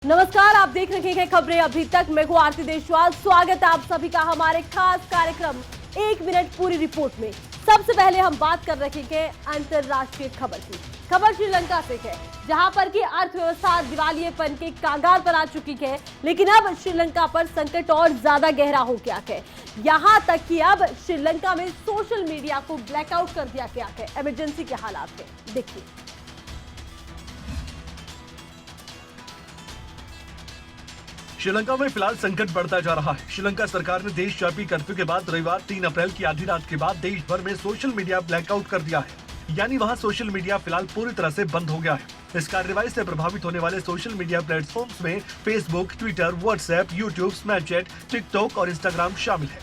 नमस्कार, आप देख रहे हैं खबरें अभी तक। मैं हूं आरती देशवाल। स्वागत है आप सभी का हमारे खास कार्यक्रम 1 मिनट पूरी रिपोर्ट में। सबसे पहले हम बात कर रहे हैं अंतरराष्ट्रीय खबर की। खबर श्रीलंका से है, जहां पर की अर्थव्यवस्था दिवालियेपन के कागार पर आ चुकी है। लेकिन अब श्रीलंका पर संकट और ज्यादा गहरा हो गया है। यहां तक कि अब श्रीलंका में सोशल मीडिया को ब्लैकआउट कर दिया गया है इमरजेंसी के हालात में। देखिए, श्रीलंका में फिलहाल संकट बढ़ता जा रहा है। श्रीलंका सरकार ने देशव्यापी कर्फ्यू के बाद रविवार 3 अप्रैल की आधी रात के बाद देश भर में सोशल मीडिया ब्लैकआउट कर दिया है। यानी वहां सोशल मीडिया फिलहाल पूरी तरह से बंद हो गया है। इस कार्रवाई से प्रभावित होने वाले सोशल मीडिया प्लेटफॉर्म्स में Facebook, Twitter, WhatsApp, YouTube, Snapchat, TikTok और इंस्टाग्राम शामिल है।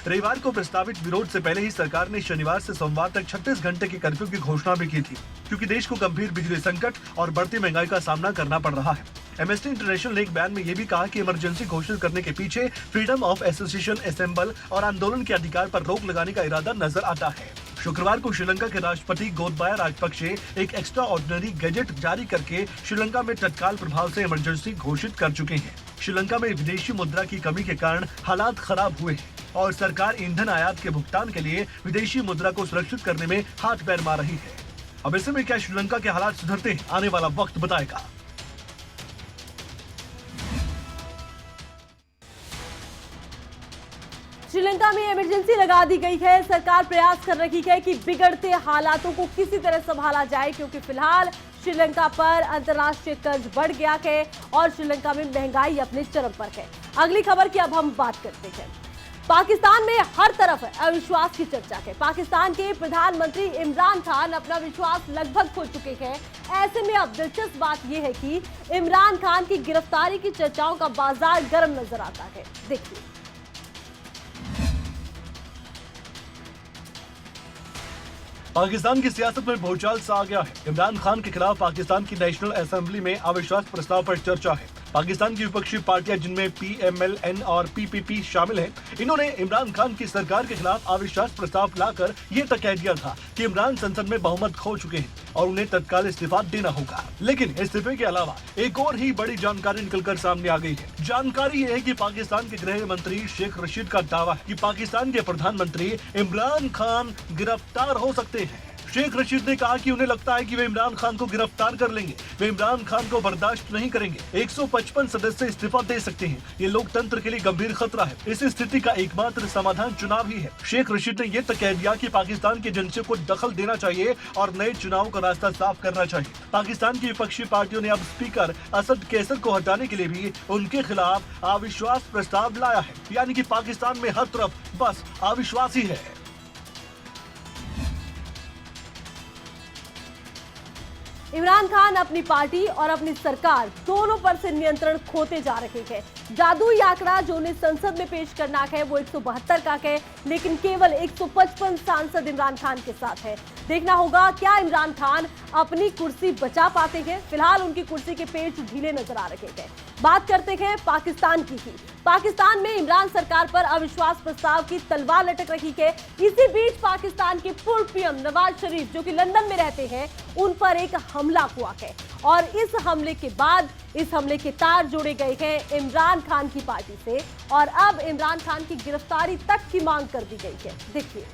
रविवार को प्रस्तावित विरोध से पहले ही सरकार ने शनिवार से सोमवार तक 36 घंटे के कर्फ्यू की घोषणा भी की थी, क्योंकि देश को गंभीर बिजली संकट और बढ़ती महंगाई का सामना करना पड़ रहा है। एमनेस्टी इंटरनेशनल ने एक बयान में ये भी कहा कि इमरजेंसी घोषित करने के पीछे फ्रीडम ऑफ एसोसिएशन, असेंबल और आंदोलन के अधिकार पर रोक लगाने का इरादा नजर आता है। शुक्रवार को श्रीलंका के राष्ट्रपति गोतबाया राजपक्षे एक एक्स्ट्रा ऑर्डिनरी गैजेट जारी करके श्रीलंका में तत्काल प्रभाव से इमरजेंसी घोषित कर चुके हैं। श्रीलंका में विदेशी मुद्रा की कमी के कारण हालात खराब हुए हैं और सरकार ईंधन आयात के भुगतान के लिए विदेशी मुद्रा को सुरक्षित करने में हाथ पैर मार रही है। अब ऐसे में क्या श्रीलंका के हालात सुधरते हैं, आने वाला वक्त बताएगा। श्रीलंका में इमरजेंसी लगा दी गई है। सरकार प्रयास कर रही है कि बिगड़ते हालातों को किसी तरह संभाला जाए, क्योंकि फिलहाल श्रीलंका पर अंतर्राष्ट्रीय कर्ज बढ़ गया है और श्रीलंका में महंगाई अपने चरम पर है। अगली खबर की अब हम बात करते हैं। पाकिस्तान में हर तरफ अविश्वास की चर्चा है। पाकिस्तान के प्रधानमंत्री इमरान खान अपना विश्वास लगभग खो चुके हैं। ऐसे में अब दिलचस्प बात यह है कि इमरान खान की गिरफ्तारी की चर्चाओं का बाजार गर्म नजर आता है। देखिए, पाकिस्तान की सियासत में भूचाल सा आ गया है। इमरान खान के खिलाफ पाकिस्तान की नेशनल असेंबली में अविश्वास प्रस्ताव पर चर्चा है। पाकिस्तान की विपक्षी पार्टियां, जिनमें PMLN और PPP शामिल हैं, इन्होंने इमरान खान की सरकार के खिलाफ अविश्वास प्रस्ताव लाकर यह तक कह दिया था कि इमरान संसद में बहुमत खो चुके हैं और उन्हें तत्काल इस्तीफा देना होगा। लेकिन इस्तीफे के अलावा एक और ही बड़ी जानकारी निकलकर सामने आ गई है। जानकारी ये है कि पाकिस्तान के गृह मंत्री शेख रशीद का दावा है कि पाकिस्तान के प्रधानमंत्री इमरान खान गिरफ्तार हो सकते हैं। शेख रशीद ने कहा कि उन्हें लगता है कि वे इमरान खान को गिरफ्तार कर लेंगे। वे इमरान खान को बर्दाश्त नहीं करेंगे। 155 सदस्य इस्तीफा दे सकते हैं। ये लोकतंत्र के लिए गंभीर खतरा है। इस स्थिति का एकमात्र समाधान चुनाव ही है। शेख रशीद ने ये तक कह दिया कि पाकिस्तान की एजेंसियों को दखल देना चाहिए और नए चुनाव का रास्ता साफ करना चाहिए। पाकिस्तान की विपक्षी पार्टियों ने अब स्पीकर असद कैसर को हटाने के लिए भी उनके खिलाफ अविश्वास प्रस्ताव लाया है। यानी कि पाकिस्तान में हर तरफ बस अविश्वास ही है। इमरान खान अपनी पार्टी और अपनी सरकार दोनों पर से नियंत्रण खोते जा रहे हैं। जादुई आंकड़ा जो उन्हें संसद में पेश करना है वो 172 का है, लेकिन केवल 155 सांसद इमरान खान के साथ है। देखना होगा क्या इमरान खान अपनी कुर्सी बचा पाते हैं। फिलहाल उनकी कुर्सी के पेच ढीले नजर आ रहे हैं। बात करते हैं पाकिस्तान की ही। पाकिस्तान में इमरान सरकार पर अविश्वास प्रस्ताव की तलवार लटक रही है। इसी बीच पाकिस्तान के पूर्व पीएम नवाज शरीफ, जो कि लंदन में रहते हैं, उन पर एक हमला हुआ है और इस हमले के बाद इस हमले के तार जोड़े गए हैं इमरान खान की पार्टी से और अब इमरान खान की गिरफ्तारी तक की मांग कर दी गई है। देखिए,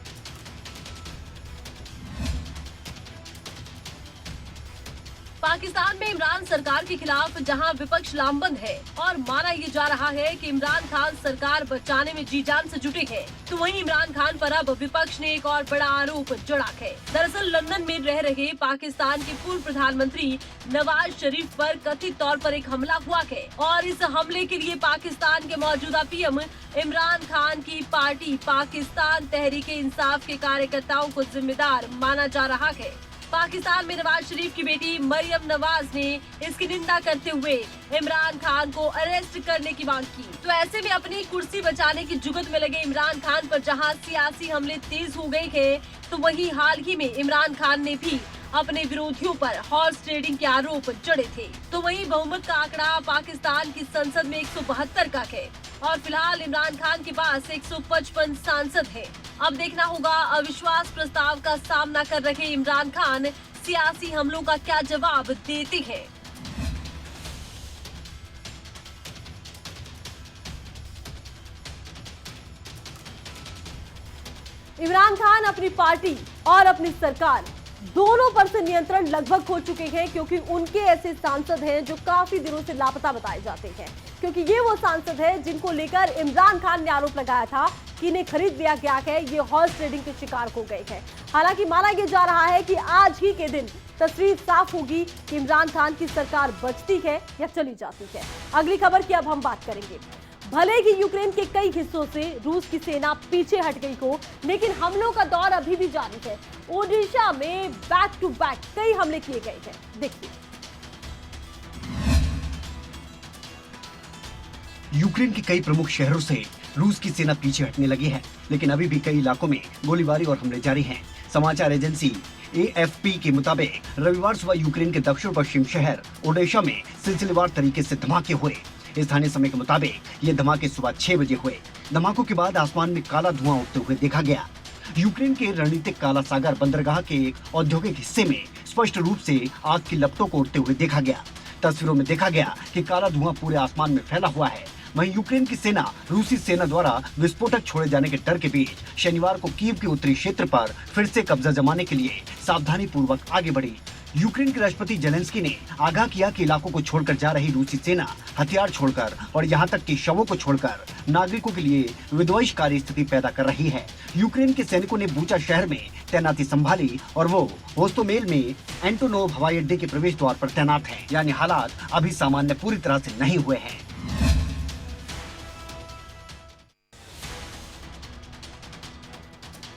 पाकिस्तान में इमरान सरकार के खिलाफ जहां विपक्ष लामबंद है और माना ये जा रहा है कि इमरान खान सरकार बचाने में जी जान से जुटे हैं, तो वहीं इमरान खान पर अब विपक्ष ने एक और बड़ा आरोप जड़ा है। दरअसल लंदन में रह रहे पाकिस्तान के पूर्व प्रधानमंत्री नवाज शरीफ पर कथित तौर पर एक हमला हुआ है और इस हमले के लिए पाकिस्तान के मौजूदा पीएम इमरान खान की पार्टी पाकिस्तान तहरीक-ए-इंसाफ के कार्यकर्ताओं को जिम्मेदार माना जा रहा है। पाकिस्तान में नवाज शरीफ की बेटी मरियम नवाज ने इसकी निंदा करते हुए इमरान खान को अरेस्ट करने की मांग की। तो ऐसे में अपनी कुर्सी बचाने की जुगत में लगे इमरान खान पर जहां सियासी हमले तेज हो गए हैं, तो वहीं हाल ही में इमरान खान ने भी अपने विरोधियों पर हॉर्स ट्रेडिंग के आरोप जड़े थे। तो वहीं बहुमत का आंकड़ा पाकिस्तान की संसद में 172 का है और फिलहाल इमरान खान के पास 155 सांसद हैं। अब देखना होगा अविश्वास प्रस्ताव का सामना कर रहे इमरान खान सियासी हमलों का क्या जवाब देते हैं। इमरान खान अपनी पार्टी और अपनी सरकार दोनों पर से नियंत्रण लगभग खो चुके हैं, क्योंकि उनके ऐसे सांसद हैं जो काफी दिनों से लापता बताए जाते हैं, क्योंकि ये वो सांसद हैं जिनको लेकर इमरान खान ने आरोप लगाया था कि इन्हें खरीद लिया गया है, ये हॉर्स ट्रेडिंग के शिकार हो गए हैं। हालांकि माना यह जा रहा है कि आज ही के दिन तस्वीर साफ होगी कि इमरान खान की सरकार बचती है या चली जाती है। अगली खबर की अब हम बात करेंगे। भले ही यूक्रेन के कई हिस्सों से रूस की सेना पीछे हट गई हो, लेकिन हमलों का दौर अभी भी जारी है। ओडिशा में बैक टू बैक कई हमले किए गए हैं, देखिए। यूक्रेन के कई प्रमुख शहरों से रूस की सेना पीछे हटने लगी है, लेकिन अभी भी कई इलाकों में गोलीबारी और हमले जारी हैं। समाचार एजेंसी AFP के मुताबिक रविवार सुबह यूक्रेन के दक्षिण पश्चिम शहर ओडेशा में सिलसिलेवार तरीके से धमाके हुए। स्थानीय समय के मुताबिक ये धमाके सुबह 6 बजे हुए। धमाकों के बाद आसमान में काला धुआं उठते हुए देखा गया। यूक्रेन के रणनीतिक काला सागर बंदरगाह के एक औद्योगिक हिस्से में स्पष्ट रूप से आग की लपटों को उड़ते हुए देखा गया। तस्वीरों में देखा गया कि काला धुआं पूरे आसमान में फैला हुआ है। वहीं यूक्रेन की सेना रूसी सेना द्वारा विस्फोटक छोड़े जाने के डर के बीच शनिवार को कीव के उत्तरी क्षेत्र पर फिर से कब्जा जमाने के लिए सावधानी पूर्वक आगे बढ़ी। यूक्रेन के राष्ट्रपति जेलेंस्की ने आगाह किया कि इलाकों को छोड़कर जा रही रूसी सेना हथियार छोड़कर और यहां तक कि शवों को छोड़कर नागरिकों के लिए विध्वंसकारी स्थिति पैदा कर रही है। यूक्रेन के सैनिकों ने बूचा शहर में तैनाती संभाली और वो होस्टोमेल में एंटोनोव हवाई अड्डे के प्रवेश द्वार पर तैनात है। यानी हालात अभी सामान्य पूरी तरह से नहीं हुए हैं।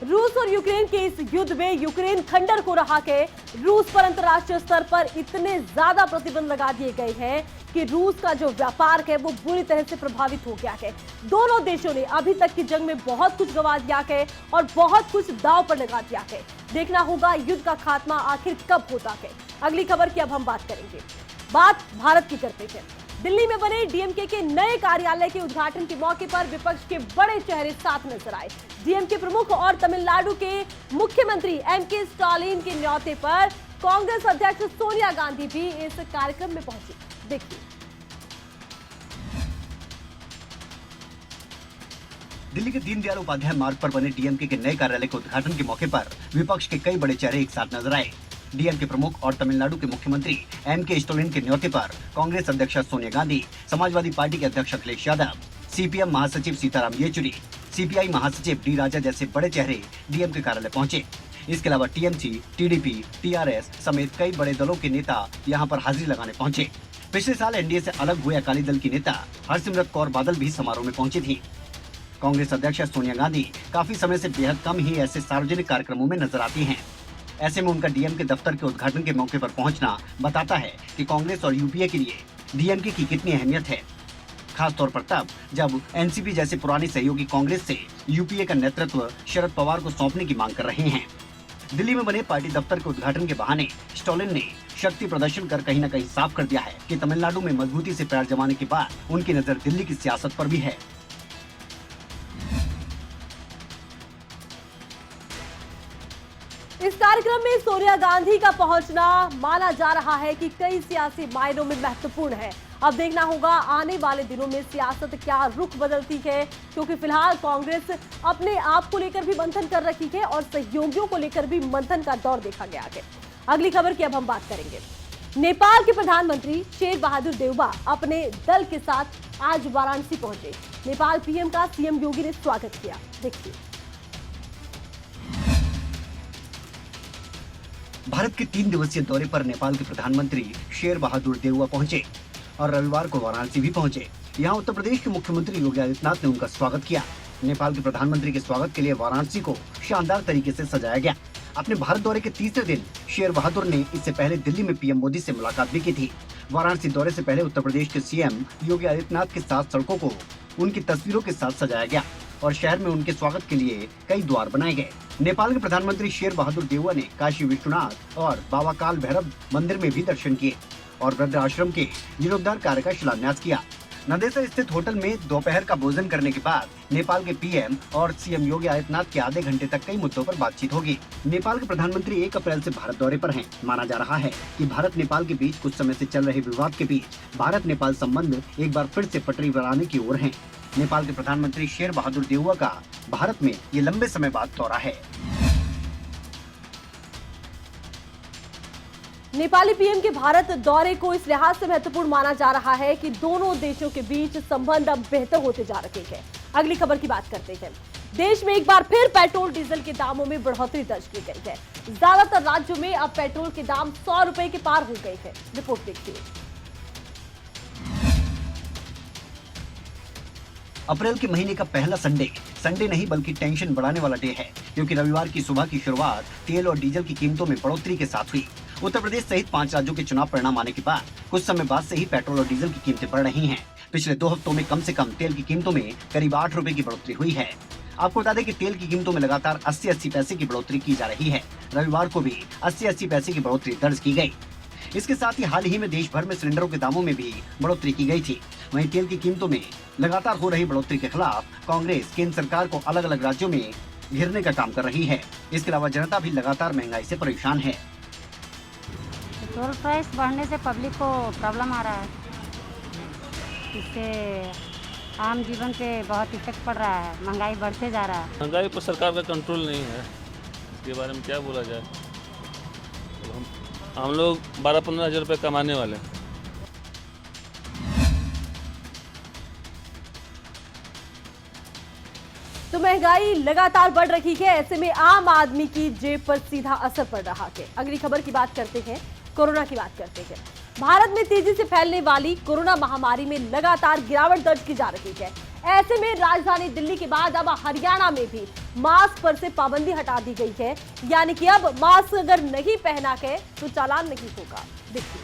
रूस और यूक्रेन के इस युद्ध में यूक्रेन खंडर को रहा है। रूस पर अंतर्राष्ट्रीय स्तर पर इतने ज्यादा प्रतिबंध लगा दिए गए हैं कि रूस का जो व्यापार है वो बुरी तरह से प्रभावित हो गया है। दोनों देशों ने अभी तक की जंग में बहुत कुछ गंवा दिया है और बहुत कुछ दांव पर लगा दिया है। देखना होगा युद्ध का खात्मा आखिर कब होता है। अगली खबर की अब हम बात करेंगे। बात भारत की करते हैं। दिल्ली में बने डीएमके के नए कार्यालय के उद्घाटन के मौके पर विपक्ष के बड़े चेहरे साथ नजर आए। डीएमके प्रमुख और तमिलनाडु के मुख्यमंत्री एमके स्टालिन के न्योते पर कांग्रेस अध्यक्ष सोनिया गांधी भी इस कार्यक्रम में पहुंची। देखिए। दिल्ली के दीनदयाल उपाध्याय मार्ग पर बने डीएमके के नए कार्यालय के उद्घाटन के मौके पर विपक्ष के कई बड़े चेहरे एक साथ नजर आए। डीएमके प्रमुख और तमिलनाडु के मुख्यमंत्री एमके स्टालिन के न्योते पर कांग्रेस अध्यक्ष सोनिया गांधी, समाजवादी पार्टी के अध्यक्ष अखिलेश यादव, सीपीएम महासचिव सीताराम येचुरी, सीपीआई महासचिव डी राजा जैसे बड़े चेहरे डीएमके कार्यालय पहुंचे। इसके अलावा टीएमसी, टीडीपी, टीआरएस समेत कई बड़े दलों के नेता यहां पर हाजिरी लगाने पहुंचे। पिछले साल एनडीए से अलग हुए अकाली दल की नेता हरसिमरत कौर बादल भी समारोह में पहुंची थी। कांग्रेस अध्यक्ष सोनिया गांधी काफी समय से बेहद कम ही ऐसे सार्वजनिक कार्यक्रमों में नजर आती हैं। ऐसे में उनका डीएमके दफ्तर के उद्घाटन के मौके पर पहुंचना बताता है कि कांग्रेस और यूपीए के लिए डीएमके की कितनी अहमियत है, खासतौर पर तब जब एनसीपी जैसे पुरानी सहयोगी कांग्रेस से यूपीए का नेतृत्व शरद पवार को सौंपने की मांग कर रहे हैं। दिल्ली में बने पार्टी दफ्तर के उद्घाटन के बहाने स्टालिन ने शक्ति प्रदर्शन कर कहीं न कहीं साफ कर दिया है कि तमिलनाडु में मजबूती से पैर जमाने के बाद उनकी नजर दिल्ली की सियासत पर भी है। इस कार्यक्रम में सोनिया गांधी का पहुंचना माना जा रहा है कि कई सियासी मायनों में महत्वपूर्ण है। अब देखना होगा आने वाले दिनों में सियासत क्या रुख बदलती है, क्योंकि फिलहाल कांग्रेस अपने आप को लेकर भी मंथन कर रही है और सहयोगियों को लेकर भी मंथन का दौर देखा गया है। अगली खबर की अब हम बात करेंगे। नेपाल के प्रधानमंत्री शेर बहादुर देउबा अपने दल के साथ आज वाराणसी पहुंचे। नेपाल पीएम का सीएम योगी ने स्वागत किया। देखिए। भारत के 3 दिवसीय दौरे पर नेपाल के प्रधानमंत्री शेर बहादुर देउबा पहुंचे और रविवार को वाराणसी भी पहुंचे। यहां उत्तर प्रदेश के मुख्यमंत्री योगी आदित्यनाथ ने उनका स्वागत किया। नेपाल के प्रधानमंत्री के स्वागत के लिए वाराणसी को शानदार तरीके से सजाया गया। अपने भारत दौरे के तीसरे दिन शेर बहादुर ने इससे पहले दिल्ली में पीएम मोदी से मुलाकात भी की थी। वाराणसी दौरे से पहले उत्तर प्रदेश के सीएम योगी आदित्यनाथ के साथ सड़कों को उनकी तस्वीरों के साथ सजाया गया और शहर में उनके स्वागत के लिए कई द्वार बनाए गए। नेपाल के प्रधानमंत्री शेर बहादुर देउबा ने काशी विश्वनाथ और बाबा काल भैरव मंदिर में भी दर्शन किए और वृद्ध आश्रम के जीर्णोद्धार कार्य का शिलान्यास किया। नंदेसर स्थित होटल में दोपहर का भोजन करने के बाद नेपाल के पीएम और सीएम योगी आदित्यनाथ के आधे घंटे तक कई मुद्दों पर बातचीत होगी। नेपाल के प्रधानमंत्री 1 अप्रैल से भारत दौरे पर हैं। माना जा रहा है कि भारत नेपाल के बीच कुछ समय से चल रहे विवाद के बीच भारत नेपाल संबंध एक बार फिर से पटरी पर आने की ओर हैं। नेपाल के प्रधानमंत्री शेर बहादुर देउवा का भारत में ये लंबे समय बाद दौरा है। नेपाली पीएम के भारत दौरे को इस लिहाज से महत्वपूर्ण माना जा रहा है कि दोनों देशों के बीच संबंध अब बेहतर होते जा रहे हैं। अगली खबर की बात करते हैं। देश में एक बार फिर पेट्रोल डीजल के दामों में बढ़ोतरी दर्ज की गई है। ज्यादातर राज्यों में अब पेट्रोल के दाम 100 रुपए के पार हो गए हैं। रिपोर्ट देखिए। अप्रैल के महीने का पहला संडे नहीं बल्कि टेंशन बढ़ाने वाला डे है, क्योंकि रविवार की सुबह की शुरुआत तेल और डीजल की कीमतों में बढ़ोतरी के साथ हुई। उत्तर प्रदेश सहित 5 राज्यों के चुनाव परिणाम आने के बाद कुछ समय बाद से ही पेट्रोल और डीजल की कीमतें बढ़ रही हैं। पिछले 2 हफ्तों में कम से कम तेल की कीमतों में करीब 8 रुपए की बढ़ोतरी हुई है। आपको बता दें कि तेल की कीमतों में लगातार 80-80 पैसे की बढ़ोतरी की जा रही है। रविवार को भी 80-80 पैसे की बढ़ोतरी दर्ज की गई। इसके साथ ही हाल ही में देश भर में सिलेंडरों के दामों में भी बढ़ोतरी की गई थी। वहीं तेल की कीमतों में लगातार हो रही बढ़ोतरी के खिलाफ कांग्रेस केंद्र सरकार को अलग अलग राज्यों में घेरने का काम कर रही है। इसके अलावा जनता भी लगातार महंगाई से परेशान है। पेट्रोल प्राइस बढ़ने से पब्लिक को प्रॉब्लम आ रहा है। इससे आम जीवन पे बहुत इफेक्ट पड़ रहा है। महंगाई बढ़ते जा रहा है। महंगाई पर सरकार का कंट्रोल नहीं है, इसके बारे में क्या बोला जाए। हम लोग 12-15 हज़ार रुपये कमाने वाले हैं। तो महंगाई लगातार बढ़ रही है। ऐसे में आम आदमी की जेब पर सीधा असर पड़ रहा है। अगली खबर की बात करते हैं, कोरोना की बात करते हैं। भारत में तेजी से फैलने वाली कोरोना महामारी में लगातार गिरावट दर्ज की जा रही है। ऐसे में राजधानी दिल्ली के बाद अब हरियाणा में भी मास्क पर से पाबंदी हटा दी गई है। यानी कि अब मास्क अगर नहीं पहना है तो चालान नहीं होगा। देखिए।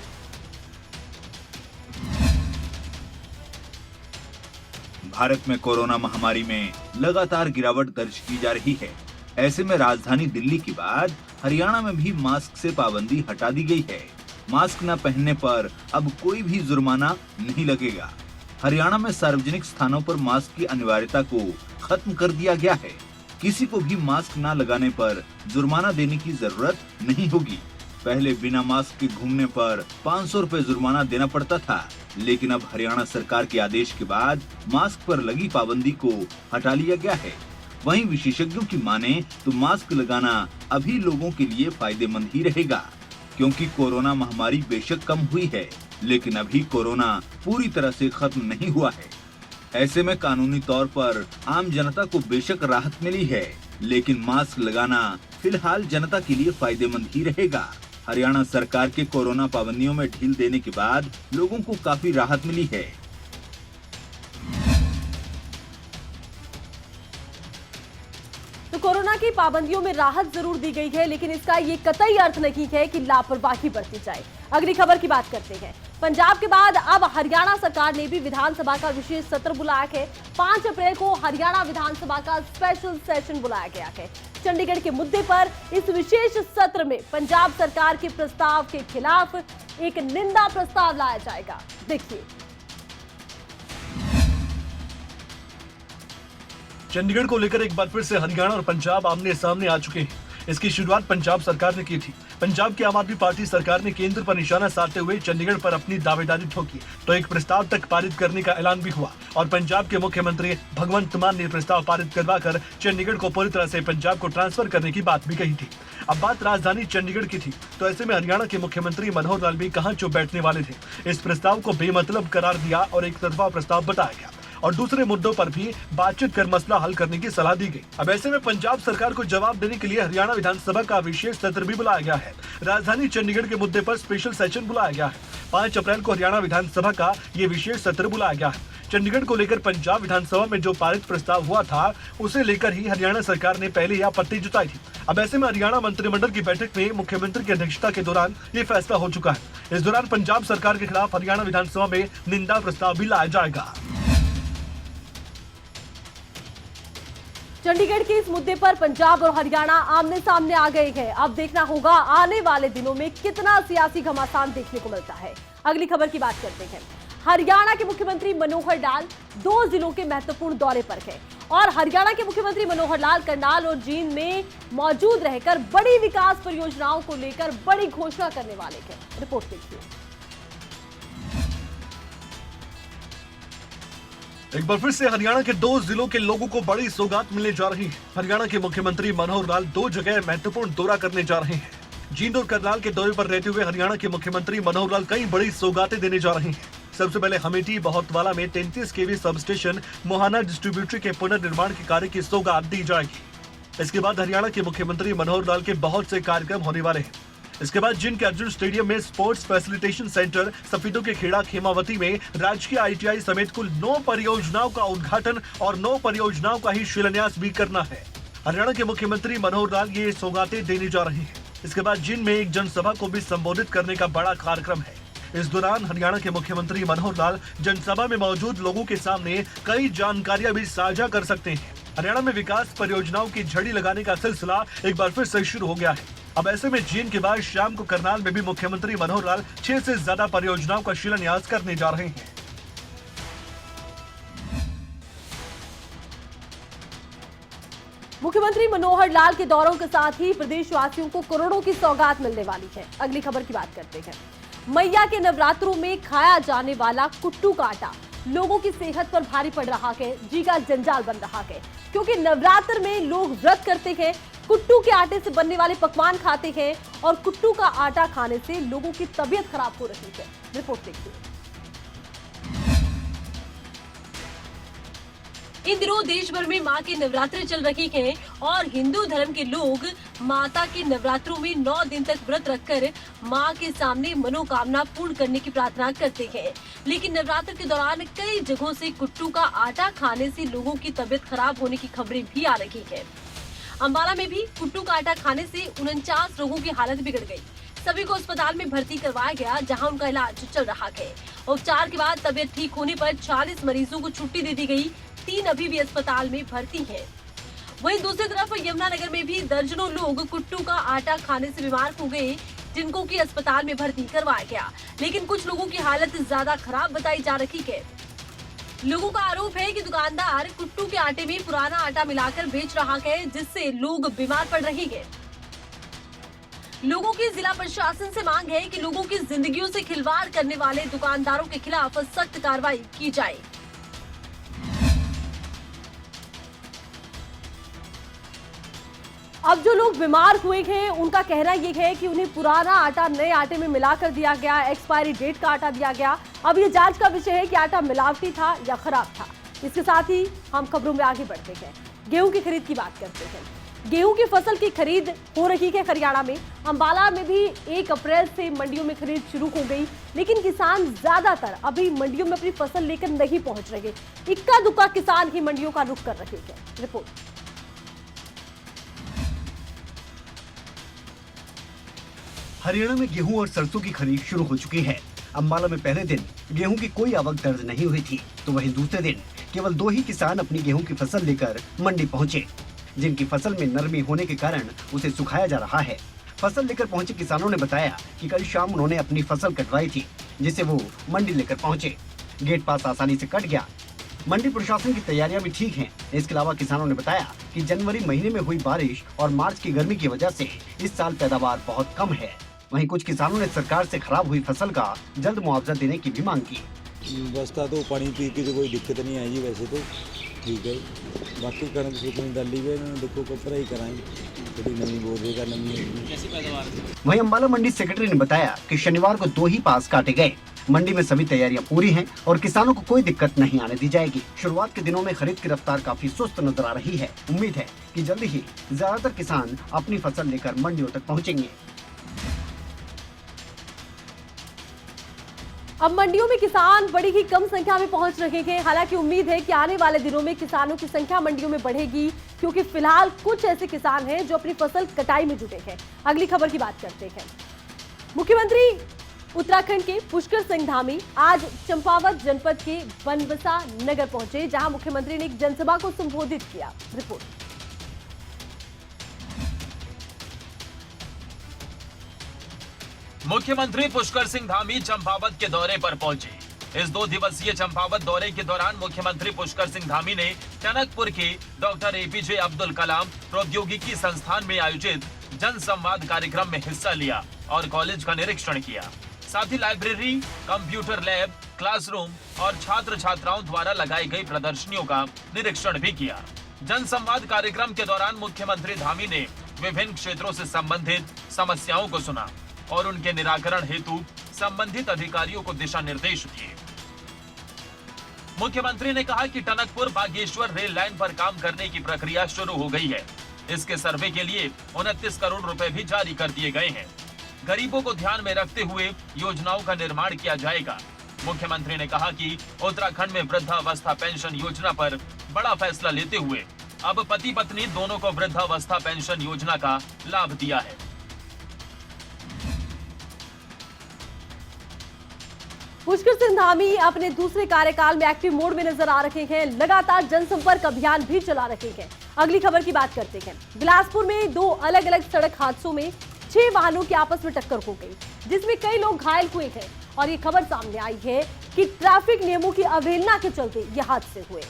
भारत में कोरोना महामारी में लगातार गिरावट दर्ज की जा रही है। ऐसे में राजधानी दिल्ली के बाद हरियाणा में भी मास्क से पाबंदी हटा दी गई है। मास्क न पहनने पर अब कोई भी जुर्माना नहीं लगेगा। हरियाणा में सार्वजनिक स्थानों पर मास्क की अनिवार्यता को खत्म कर दिया गया है। किसी को भी मास्क न लगाने पर जुर्माना देने की जरूरत नहीं होगी। पहले बिना मास्क के घूमने पर 500 रुपए जुर्माना देना पड़ता था, लेकिन अब हरियाणा सरकार के आदेश के बाद मास्क पर लगी पाबंदी को हटा लिया गया है। वहीं विशेषज्ञों की माने तो मास्क लगाना अभी लोगों के लिए फायदेमंद ही रहेगा, क्योंकि कोरोना महामारी बेशक कम हुई है, लेकिन अभी कोरोना पूरी तरह से खत्म नहीं हुआ है। ऐसे में कानूनी तौर पर आम जनता को बेशक राहत मिली है, लेकिन मास्क लगाना फिलहाल जनता के लिए फायदेमंद ही रहेगा। हरियाणा सरकार के कोरोना पाबंदियों में ढील देने के बाद लोगों को काफी राहत मिली है। तो कोरोना की पाबंदियों में राहत जरूर दी गई है, लेकिन इसका ये कतई अर्थ नहीं है कि लापरवाही बरती जाए। अगली खबर की बात करते हैं। पंजाब के बाद अब हरियाणा सरकार ने भी विधानसभा का विशेष सत्र बुलाया है। 5 अप्रैल को हरियाणा विधानसभा का स्पेशल सेशन बुलाया गया है। चंडीगढ़ के मुद्दे पर इस विशेष सत्र में पंजाब सरकार के प्रस्ताव के खिलाफ एक निंदा प्रस्ताव लाया जाएगा। देखिए। चंडीगढ़ को लेकर एक बार फिर से हरियाणा और पंजाब आमने सामने आ चुके हैं। इसकी शुरुआत पंजाब सरकार ने की थी। पंजाब की आम आदमी पार्टी सरकार ने केंद्र पर निशाना साधते हुए चंडीगढ़ पर अपनी दावेदारी ठोकी, तो एक प्रस्ताव तक पारित करने का ऐलान भी हुआ और पंजाब के मुख्यमंत्री भगवंत मान ने प्रस्ताव पारित करवाकर चंडीगढ़ को पूरी तरह से पंजाब को ट्रांसफर करने की बात भी कही थी। अब बात राजधानी चंडीगढ़ की थी, तो ऐसे में हरियाणा के मुख्यमंत्री मनोहर लाल भी कहां चुप बैठने वाले थे। इस प्रस्ताव को बेमतलब करार दिया और एक तरफा प्रस्ताव बताया गया और दूसरे मुद्दों पर भी बातचीत कर मसला हल करने की सलाह दी गई। अब ऐसे में पंजाब सरकार को जवाब देने के लिए हरियाणा विधानसभा का विशेष सत्र भी बुलाया गया है। राजधानी चंडीगढ़ के मुद्दे पर स्पेशल सेशन बुलाया गया है। 5 अप्रैल को हरियाणा विधानसभा का ये विशेष सत्र बुलाया गया है। चंडीगढ़ को लेकर पंजाब विधानसभा में जो पारित प्रस्ताव हुआ था, उसे लेकर ही हरियाणा सरकार ने पहले ही आपत्ति जताई थी। अब ऐसे में हरियाणा मंत्रिमंडल की बैठक में मुख्यमंत्री की अध्यक्षता के दौरान ये फैसला हो चुका है। इस दौरान पंजाब सरकार के खिलाफ हरियाणा विधानसभा में निंदा प्रस्ताव भी लाया जाएगा। चंडीगढ़ के इस मुद्दे पर पंजाब और हरियाणा आमने सामने आ गए हैं। अब देखना होगा आने वाले दिनों में कितना सियासी घमासान देखने को मिलता है। अगली खबर की बात करते हैं। हरियाणा के मुख्यमंत्री मनोहर लाल 2 जिलों के महत्वपूर्ण दौरे पर हैं और हरियाणा के मुख्यमंत्री मनोहर लाल करनाल और जींद में मौजूद रहकर बड़ी विकास परियोजनाओं को लेकर बड़ी घोषणा करने वाले हैं। रिपोर्ट देखिए। एक बार फिर से हरियाणा के 2 जिलों के लोगों को बड़ी सौगात मिलने जा रही है। हरियाणा के मुख्यमंत्री मनोहर लाल 2 जगह महत्वपूर्ण दौरा करने जा रहे हैं। जींद और करनाल के दौरे पर रहते हुए हरियाणा के मुख्यमंत्री मनोहर लाल कई बड़ी सौगातें देने जा रहे हैं। सबसे पहले हमेठी बहुतवाला में 33 केवी सब स्टेशन मोहाना डिस्ट्रीब्यूटरी के पुनर्निर्माण के कार्य की सौगात दी जाएगी। इसके बाद हरियाणा के मुख्यमंत्री मनोहर लाल के बहुत से कार्यक्रम होने वाले हैं। इसके बाद जींद के अर्जुन स्टेडियम में स्पोर्ट्स फैसिलिटेशन सेंटर, सफीदों के खेड़ा खेमावती में राजकीय ITI समेत कुल 9 परियोजनाओं का उद्घाटन और 9 परियोजनाओं का ही शिलान्यास भी करना है। हरियाणा के मुख्यमंत्री मनोहर लाल ये सौगातें देने जा रहे हैं। इसके बाद जींद में एक जनसभा को भी संबोधित करने का बड़ा कार्यक्रम है। इस दौरान हरियाणा के मुख्यमंत्री मनोहर लाल जनसभा में मौजूद लोगों के सामने कई जानकारियां भी साझा कर सकते हैं। हरियाणा में विकास परियोजनाओं की झड़ी लगाने का सिलसिला एक बार फिर से शुरू हो गया है। अब ऐसे में जींद के बाद शाम को करनाल में भी मुख्यमंत्री मनोहर लाल 6 से ज्यादा परियोजनाओं का शिलान्यास करने जा रहे हैं। मुख्यमंत्री मनोहर लाल के दौरों के साथ ही प्रदेशवासियों को करोड़ों की सौगात मिलने वाली है। अगली खबर की बात करते हैं। मैया के नवरात्रों में खाया जाने वाला कुट्टू का आटा लोगों की सेहत पर भारी पड़ रहा है, जी का जंजाल बन रहा है, क्योंकि नवरात्र में लोग व्रत करते हैं, कुट्टू के आटे से बनने वाले पकवान खाते हैं और कुट्टू का आटा खाने से लोगों की तबीयत खराब हो रही है। रिपोर्ट देखिए। इन दिनों देश भर में मां के नवरात्रे चल रही हैं और हिंदू धर्म के लोग माता के नवरात्रों में 9 दिन तक व्रत रखकर मां के सामने मनोकामना पूर्ण करने की प्रार्थना करते हैं। लेकिन नवरात्र के दौरान कई जगहों से कुट्टू का आटा खाने से लोगों की तबीयत खराब होने की खबरें भी आ रही है। अंबाला में भी कुट्टू का आटा खाने से 49 लोगों की हालत बिगड़ गई। सभी को अस्पताल में भर्ती करवाया गया, जहां उनका इलाज चल रहा है। उपचार के बाद तबीयत ठीक होने पर 40 मरीजों को छुट्टी दे दी गई। 3 अभी भी अस्पताल में भर्ती हैं। वहीं दूसरी तरफ यमुनानगर में भी दर्जनों लोग कुट्टू का आटा खाने से बीमार हो गए, जिनको की अस्पताल में भर्ती करवाया गया। लेकिन कुछ लोगों की हालत ज्यादा खराब बताई जा रही है। लोगों का आरोप है कि दुकानदार कुट्टू के आटे में पुराना आटा मिलाकर बेच रहा है, जिससे लोग बीमार पड़ रहे हैं। लोगों की जिला प्रशासन से मांग है कि लोगों की जिंदगियों से खिलवाड़ करने वाले दुकानदारों के खिलाफ सख्त कार्रवाई की जाए। अब जो लोग बीमार हुए हैं उनका कहना ये है कि उन्हें पुराना आटा नए आटे में मिलाकर दिया गया, एक्सपायरी डेट का आटा दिया गया। अब ये जांच का विषय है कि आटा मिलावटी था या खराब था। इसके साथ ही हम खबरों में आगे बढ़ते हैं। गेहूं की खरीद की बात करते हैं। गेहूं की फसल की खरीद हो रही है हरियाणा में। अंबाला में भी 1 अप्रैल से मंडियों में खरीद शुरू हो गई, लेकिन किसान ज्यादातर अभी मंडियों में अपनी फसल लेकर नहीं पहुंच रहे। इक्का दुक्का किसान ही मंडियों का रुख कर रहे हैं। रिपोर्ट। हरियाणा में गेहूं और सरसों की खरीद शुरू हो चुकी है। अंबाला में पहले दिन गेहूं की कोई आवक दर्ज नहीं हुई थी, तो वहीं दूसरे दिन केवल 2 ही किसान अपनी गेहूं की फसल लेकर मंडी पहुंचे, जिनकी फसल में नरमी होने के कारण उसे सुखाया जा रहा है। फसल लेकर पहुंचे किसानों ने बताया कि कल शाम उन्होंने अपनी फसल कटवाई थी, जिसे वो मंडी लेकर पहुंचे। गेट पास आसानी से कट गया। मंडी प्रशासन की तैयारियां भी ठीक हैं। इसके अलावा किसानों ने बताया कि जनवरी महीने में हुई बारिश और मार्च की गर्मी की वजह से इस साल पैदावार बहुत कम है। वहीं कुछ किसानों ने सरकार से खराब हुई फसल का जल्द मुआवजा देने की भी मांग की। बस्ता तो पानी पी की तो कोई दिक्कत नहीं आई जी, वैसे तो ठीक है। बाकी कणक सूखने डाली हुई है, देखो कपड़ा ही कराएंगे, थोड़ी नमी बोल देगा, नमी कैसी पैदावार। वहीं अंबाला मंडी सेक्रेटरी ने बताया कि शनिवार को 2 ही पास काटे गए। मंडी में सभी तैयारियां पूरी हैं और किसानों को कोई दिक्कत नहीं आने दी जाएगी। शुरुआत के दिनों में खरीद की रफ्तार काफी सुस्त नजर आ रही है। उम्मीद है कि जल्द ही ज्यादातर किसान अपनी फसल लेकर मंडियों तक पहुंचेंगे। अब मंडियों में किसान बड़ी ही कम संख्या में पहुंच रहे हैं। हालांकि उम्मीद है कि आने वाले दिनों में किसानों की संख्या मंडियों में बढ़ेगी, क्योंकि फिलहाल कुछ ऐसे किसान हैं जो अपनी फसल कटाई में जुटे हैं। अगली खबर की बात करते हैं। मुख्यमंत्री उत्तराखंड के पुष्कर सिंह धामी आज चंपावत जनपद के बनबसा नगर पहुंचे, जहां मुख्यमंत्री ने एक जनसभा को संबोधित किया। रिपोर्ट। मुख्यमंत्री पुष्कर सिंह धामी चंपावत के दौरे पर पहुंचे। इस 2 दिवसीय चंपावत दौरे के दौरान मुख्यमंत्री पुष्कर सिंह धामी ने टनकपुर के डॉक्टर APJ अब्दुल कलाम प्रौद्योगिकी संस्थान में आयोजित जन संवाद कार्यक्रम में हिस्सा लिया और कॉलेज का निरीक्षण किया। साथ ही लाइब्रेरी, कंप्यूटर लैब, क्लासरूम और छात्र छात्राओं द्वारा लगाई गई प्रदर्शनियों का निरीक्षण भी किया। जनसंवाद कार्यक्रम के दौरान मुख्यमंत्री धामी ने विभिन्न क्षेत्रों से संबंधित समस्याओं को सुना और उनके निराकरण हेतु संबंधित अधिकारियों को दिशा निर्देश दिए। मुख्यमंत्री ने कहा कि टनकपुर बागेश्वर रेल लाइन पर काम करने की प्रक्रिया शुरू हो गई है। इसके सर्वे के लिए 29 करोड़ रुपए भी जारी कर दिए गए हैं। गरीबों को ध्यान में रखते हुए योजनाओं का निर्माण किया जाएगा। मुख्यमंत्री ने कहा कि उत्तराखंड में वृद्धावस्था पेंशन योजना पर बड़ा फैसला लेते हुए अब पति पत्नी दोनों को वृद्धावस्था पेंशन योजना का लाभ दिया है। पुष्कर सिंह धामी अपने दूसरे कार्यकाल में एक्टिव मोड में नजर आ रहे हैं। लगातार जनसंपर्क अभियान भी चला रहे हैं। अगली खबर की बात करते हैं। बिलासपुर में 2 अलग अलग सड़क हादसों में 6 वाहनों की आपस में टक्कर हो गई, जिसमें कई लोग घायल हुए हैं। और ये खबर सामने आई है कि ट्रैफिक नियमों की अवहेलना के चलते ये हादसे हुए।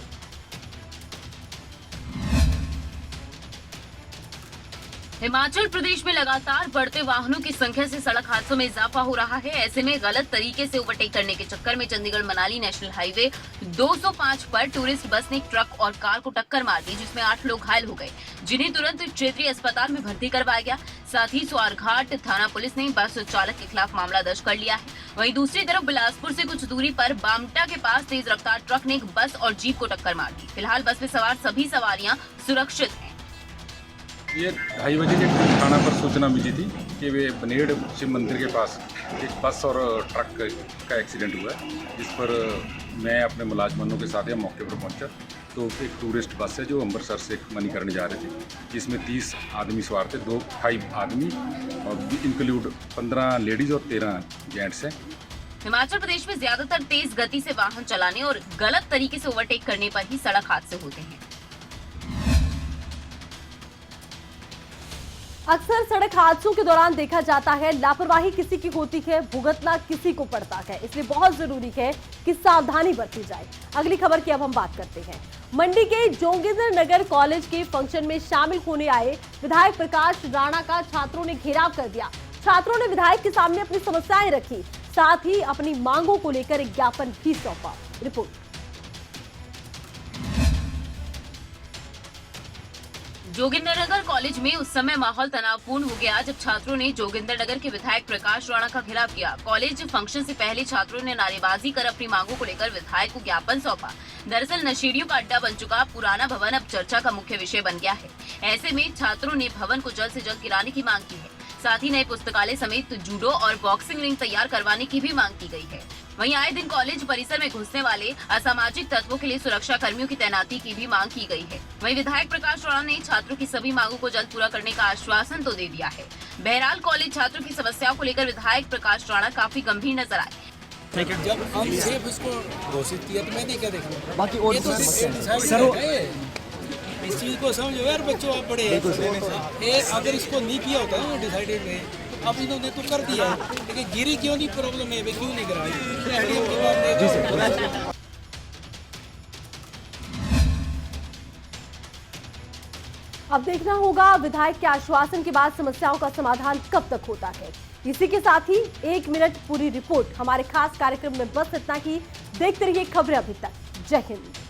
हिमाचल प्रदेश में लगातार बढ़ते वाहनों की संख्या से सड़क हादसों में इजाफा हो रहा है। ऐसे में गलत तरीके से ओवरटेक करने के चक्कर में चंडीगढ़ मनाली नेशनल हाईवे 205 पर टूरिस्ट बस ने ट्रक और कार को टक्कर मार दी, जिसमें 8 लोग घायल हो गए, जिन्हें तुरंत क्षेत्रीय अस्पताल में भर्ती करवाया गया। साथ ही स्वारघाट थाना पुलिस ने बस चालक के खिलाफ मामला दर्ज कर लिया है। वहीं दूसरी तरफ बिलासपुर से कुछ दूरी पर बामटा के पास तेज रफ्तार ट्रक ने एक बस और जीप को टक्कर मार दी। फिलहाल बस में सवार सभी सवारियां सुरक्षित हैं। ये 2:30 बजे के थाना पर सूचना मिली थी कि वे बनेड़ शिव मंदिर के पास एक बस और ट्रक का एक्सीडेंट हुआ है, जिस पर मैं अपने मुलाजमानों के साथ मौके पर पहुंचा तो एक टूरिस्ट बस है जो अमृतसर से मणिकर्ण जा रही थी, जिसमें 30 आदमी सवार थे, 5 आदमी और इंक्लूड 15 लेडीज और 13 जेंट्स हैं। हिमाचल प्रदेश में ज्यादातर तेज गति से वाहन चलाने और गलत तरीके से ओवरटेक करने पर ही सड़क हादसे होते हैं। अक्सर सड़क हादसों के दौरान देखा जाता है लापरवाही किसी की होती है, भुगतना किसी को पड़ता है। इसलिए बहुत जरूरी है कि सावधानी बरती जाए। अगली खबर की अब हम बात करते हैं। मंडी के जोगिंदर नगर कॉलेज के फंक्शन में शामिल होने आए विधायक प्रकाश राणा का छात्रों ने घेराव कर दिया। छात्रों ने विधायक के सामने अपनी समस्याएं रखी, साथ ही अपनी मांगों को लेकर एक ज्ञापन भी सौंपा। रिपोर्ट। जोगिंदरनगर कॉलेज में उस समय माहौल तनावपूर्ण हो गया जब छात्रों ने जोगिंदरनगर के विधायक प्रकाश राणा का घेराव किया। कॉलेज फंक्शन से पहले छात्रों ने नारेबाजी कर अपनी मांगों को लेकर विधायक को ज्ञापन सौंपा। दरअसल नशेड़ियों का अड्डा बन चुका पुराना भवन अब चर्चा का मुख्य विषय बन गया है। ऐसे में छात्रों ने भवन को जल्द से जल्द गिराने की मांग की है। साथ ही नए पुस्तकालय समेत जूडो और बॉक्सिंग रिंग तैयार करवाने की भी मांग की गई है। वहीं आए दिन कॉलेज परिसर में घुसने वाले असामाजिक तत्वों के लिए सुरक्षा कर्मियों की तैनाती की भी मांग की गई है। वहीं विधायक प्रकाश राणा ने छात्रों की सभी मांगों को जल्द पूरा करने का आश्वासन तो दे दिया है। बहरहाल कॉलेज छात्रों की समस्याओं को लेकर विधायक प्रकाश राणा काफी गंभीर नजर आए। जब हम सिर्फ इसको घोषित किया तो मैंने क्या देखा, बाकी और इस चीज को समझो यार बच्चों, आप बड़े हैं। अगर इसको नहीं किया होता ना डिसाइडेड में, अब इन्होंने तो कर दिया, लेकिन गिरी क्यों नहीं प्रॉब्लम है, क्यों नहीं कराई। अब देखना होगा विधायक के आश्वासन के बाद समस्याओं का समाधान कब तक होता है। इसी के साथ ही 1 मिनट पूरी रिपोर्ट हमारे खास कार्यक्रम में बस इतना ही। देखते रहिए खबरें अभी तक। जय हिंद।